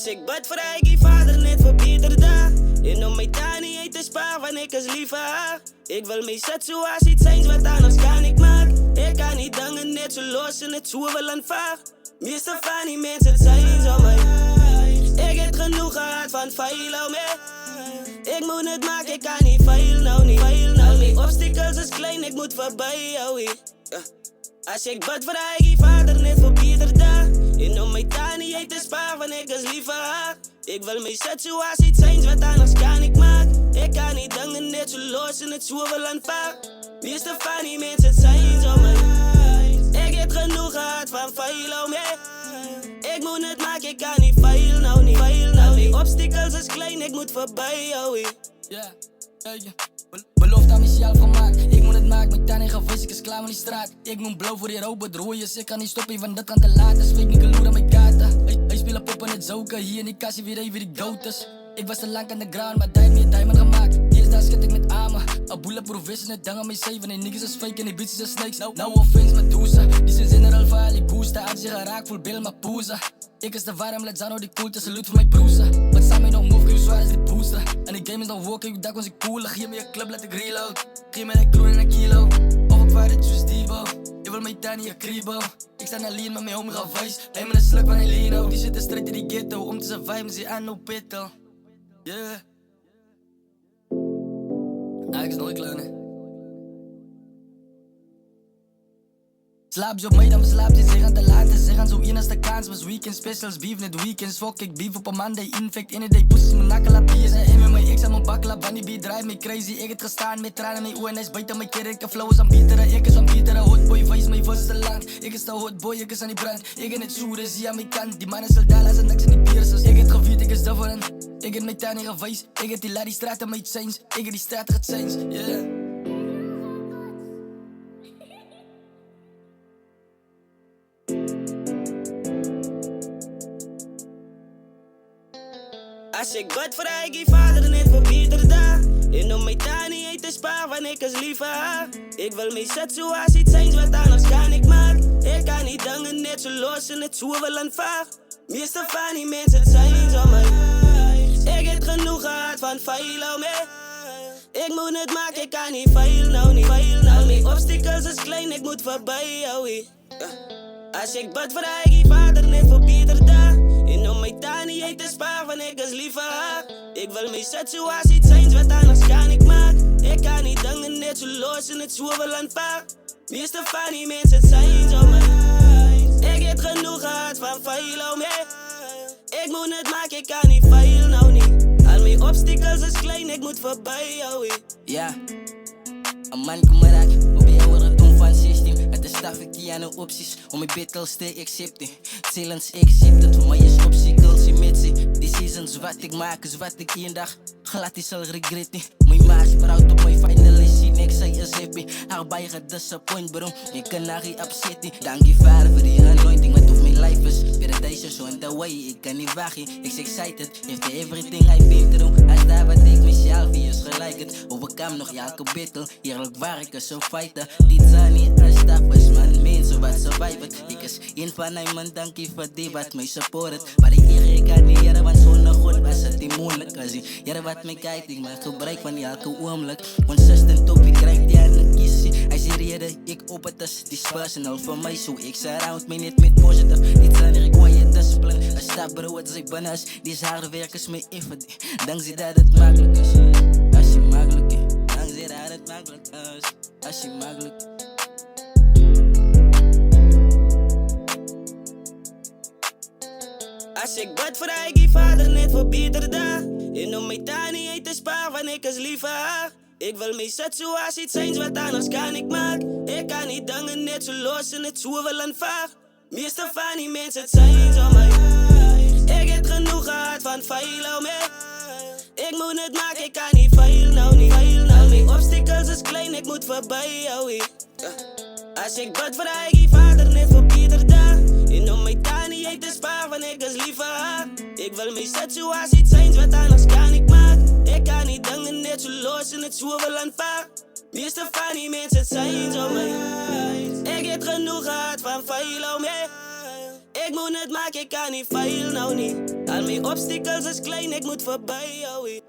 Als ik bad vraag ik vader net voor beter daar. En om mij daar niet heen te sparen van ik als lieve haar. Ik wil mij zet zoals iets eens wat anders kan ik maar. Ik kan niet dangen net zo los en het zoveel aanvaar. Meeste van die mensen zijn zo mij. Ik heb genoeg gehad van feil me. Ik moet het maken, ik kan niet feil nou niet. Al die obstacles is klein, ik moet voorbij jou. Als ik bad vraag ik vader net voor beter daar. En om mij daar niet heen te sparen van ik als lieve haar. Ik wil mij zet zoals iets eens wat anders kan ik maar. Ik kan niet dangen net zo los en het zoveel aanvaar. Meeste van die mensen zijn zo mij. Ik heb genoeg gehad van feil me. Ik moet het maken, ik kan niet feil nou niet. Al die obstacles is klein, ik moet voorbij jou. Beloof aan mezelf gemaakt. Ik moet het maken, mijn tuin en gevis, ik is klaar met die straat. Ik moet blauw voor die robot rooiers. Ik kan niet stoppen, want dat kan te laat is. Weet niet geloer aan mijn kaarten. Hij speelt pop en het zoeken. Hier in die kassie weer even die goaters. Ik was te lang aan de ground, maar daar meer diamond gemaakt. Eerst daar schud ik met armen. A bulletproof vision, het dang aan mij zeven. En niggas is fake en die bitches is snakes. No offense, Medusa. Die zijn er al van al die booster. Als je geraakt, voel Bill maar poezen. Ik is te warm, let Zano die cool, het is een loot voor mijn broezen. Wat samen nog move, kun je zwaar als die booster. En die game is nog walken, je dak was ik cooler. Geef me je club, laat ik reload. Geef me een kroon en een kilo. Of ik vaar dit zoals Debo. Je wil mij tiny, je kribo. Ik sta naar lean, maar mijn homie gaat vice. Neem me een sluk van Elino. Die zitten straight in die ghetto, om te surviven, ze aan no pittel. Yeah. Ik is nooit klaar, nee. Slaap je op mij, dan we slaap je zich aan te laten. Ze gaan zo in als de kans, was weekend specials, beef net weekends. Fuck ik beef op een Monday, infect in a day, pussies mijn nakkelap. Hier zijn in met mij, ik zijn mijn baklap, Bunny B drive me crazy. Ik het gestaan met tranen, mijn ONS buiten mijn kerk. Ik flow is aan bieteren, ik is aan bieteren. Hotboy, vice, mijn voice is te lang. Ik is de hotboy, ik is aan die brand. Ik in het zoeren, zie aan mijn kant. Die man is al daar, en niks in die piercers. Ik het gevierd, ik is daarvoor een. Ik heb mijn tuin in geweest. Ik heb die laddie straten met change. Ik heb die straten gechange, yeah. Als ik bad vraag ik vader net voor beter daar. En om mij daar niet heen te sparen van ik als lieve haar. Ik wil mij zet zoals iets eens wat anders kan ik maar. Ik kan niet dangen net zo los en het zoveel aanvaar. Meeste van die mensen zijn zo mij. Ik heb genoeg gehad van feil me. Ik moet het maken, ik kan niet feil nou niet. Al die obstacles is klein, ik moet voorbij jou. Als ik bad vraag ik vader net voor beter daar. En om mij daar niet heen te sparen van ik als lieve haar. Ik wil mij zet zoals iets eens wat anders kan ik maar. Ik kan niet dangen net zo los en het zoveel aanvaar. Meeste van die mensen zijn zo mij. Ik heb genoeg gehad van feil me. Ik moet het maken, ik kan niet feil nou niet. Al mijn obstacles is klein, ik moet voorbij jou. Ja, een man kom maar uit, op jou worden toen van 16. Het is staf ik die aan de opties, om mijn battles te accepten. Challenge accept het, voor mij is obstacles in mitsie. Die seasons wat ik maak is wat ik één dag glad is al regret niet. Mijn ma is proud op mijn finalist zien, ik zei is happy. Haar bij gedisappoint bro, ik kan naar je upset niet. Dank je vader voor die anointing, wat op mijn life is. Paradise is on the way, ik kan niet wachten. Ik is excited, heeft everything I've been through. Als daar wat ik mezelf wie is gelijk het. Overkam nog elke battle, eerlijk waar ik is zo fighter. Die zijn niet als staffers, man, mensen wat survive it. Ik is een van die man, dank je voor die wat mij supportet. Maar ik kan niet jaren, want zonder God was het niet moeilijk. Als je jaren wat mij kijkt, ik maak gebruik van die elke oomlik. Consistent op, ik krijg die aan de kiezie. Als je reden, ik op het is, die is personal voor mij zo. Ik surround me niet met positive, niet zijn er, ik hoor je discipline. Als stap bro, het is binnen, die is harde werk is mee even. Dankzij dat het makkelijk is, als je makkelijk is. Dankzij dat het makkelijk is, als je makkelijk is. Als ik bad vraag ik vader net voor beter daar. En om mij daar niet heen te sparen van ik als lieve haar. Ik wil mij zet zoals iets eens wat anders kan ik maar. Ik kan niet dangen net zo los en het zoveel aanvaar. Meeste van die mensen zijn zo mij. Ik heb genoeg gehad van feil me. Ik moet het maken, ik kan niet feil nou niet. Al mijn obstacles is klein, ik moet voorbij jou. Als ik bad vraag ik vader net voor beter daar. En om mij daar niet heen te sparen van ik als lieve haar. Ik wil mij zet zoals iets eens wat anders kan ik maar. Ik kan niet dangen net zo los en het zoveel aanvaar. Meeste van die mensen zijn zo mij. Ik heb genoeg gehad van feil me. Ik moet het maken, ik kan niet fail nou niet. Al mijn obstacles is klein, ik moet voorbij jou.